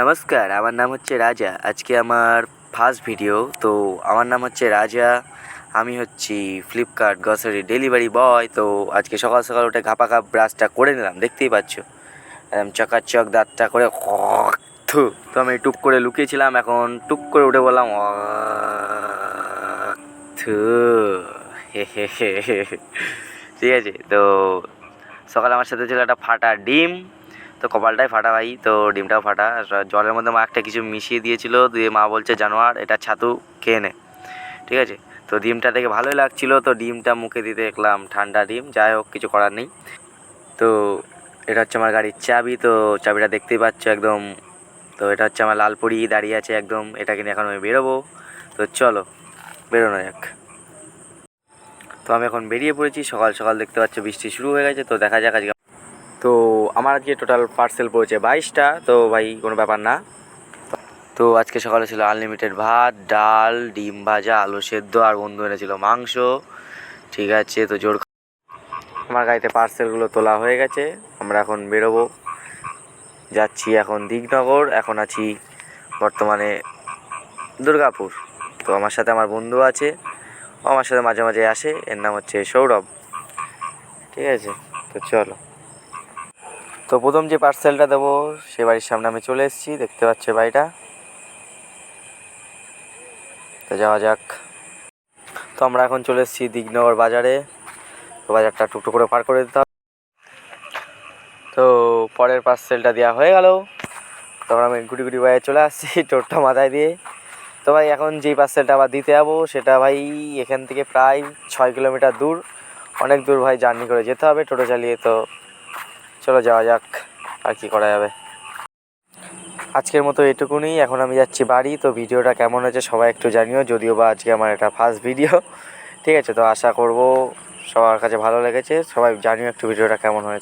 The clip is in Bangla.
নমস্কার, আমার নাম হচ্ছে রাজা। আজকে আমার ফার্স্ট ভিডিও। তো আমার নাম হচ্ছে রাজা। আমি হচ্ছি ফ্লিপকার্ট গ্রসারি ডেলিভারি বয়। তো আজকে সকাল সকাল উঠে ঘাপা ঘাপ ব্রাশটা করে নিলাম, দেখতেই পাচ্ছ। একদম চকাচক দাঁতটা করে থু। তো আমি টুক করে লুকিয়েছিলাম, এখন টুক করে উঠে বললাম থু। হে হে হে হে। ঠিক আছে। তো সকালে আমার সাথে ছিল একটা ফাটা ডিম। তো কপালটাই ফাটা ভাই, তো ডিমটাও ফাটা। জলের মধ্যে মা একটা কিছু মিশিয়ে দিয়েছিল, দিয়ে মা বলছে জানোয়ার এটা ছাতু খেয়ে নে। ঠিক আছে। তো ডিমটা দেখে ভালোই লাগছিলো, তো ডিমটা মুখে দিতে দেখলাম ঠান্ডা ডিম। যাই হোক, কিছু করার নেই। তো এটা হচ্ছে আমার গাড়ির চাবি। তো চাবিটা দেখতেই পাচ্ছ একদম। তো এটা হচ্ছে আমার লালপুরি দাঁড়িয়ে আছে একদম, এটাকে নিয়ে এখন আমি বেরোবো। তো চলো বেরোনো যাক। তো আমি এখন বেরিয়ে পড়েছি, সকাল সকাল দেখতে পাচ্ছ বৃষ্টি শুরু হয়ে গেছে। তো দেখা যাক আজকে। তো আমার আজকে টোটাল পার্সেল পড়েছে 22টা। তো ভাই কোনো ব্যাপার না। তো আজকে সকালে ছিল আনলিমিটেড ভাত, ডাল, ডিম ভাজা, আলু সেদ্ধ, আর বন্ধু এনেছিল মাংস। ঠিক আছে। তো আমার গাড়িতে পার্সেলগুলো তোলা হয়ে গেছে, আমরা এখন বেরোবো। যাচ্ছি এখন দিগনগর, এখন আছি বর্তমানে দুর্গাপুর। তো আমার সাথে আমার বন্ধু আছে, ও আমার সাথে মাঝে মাঝে আসে, এর নাম হচ্ছে সৌরভ। ঠিক আছে। তো চলো। তো প্রথম যে পার্সেলটা দেবো সে বাড়ির সামনে আমি চলে এসেছি, দেখতে পাচ্ছ বাড়িটা। তো যাওয়া যাক। তো আমরা এখন চলে এসেছি দিগনগর বাজারে। তো বাজারটা টুকটুক করে পার করে দিতে হবে। তো পরের পার্সেলটা দেওয়া হয়ে গেল, তখন আমি গুটি গুটি বাইরে চলে আসছি টোটটা মাথায় দিয়ে। তো ভাই এখন যেই পার্সেলটা আবার দিতে যাবো সেটা ভাই এখান থেকে প্রায় 6 কিলোমিটার দূর, অনেক দূর ভাই জার্নি করে যেতে হবে টোটো চালিয়ে। তো চলো যাওয়া যাক, আর কি করা যাবে। আজকের মতো এটুকুনি, এখন আমি যাচ্ছি বাড়ি। তো ভিডিওটা কেমন হয়েছে সবাই একটু জানিও, যদিও বা আজকে আমার এটা ফার্স্ট ভিডিও। ঠিক আছে। তো আশা করব সবার কাছে ভালো লেগেছে, সবাই জানিও একটু ভিডিওটা কেমন হয়েছে।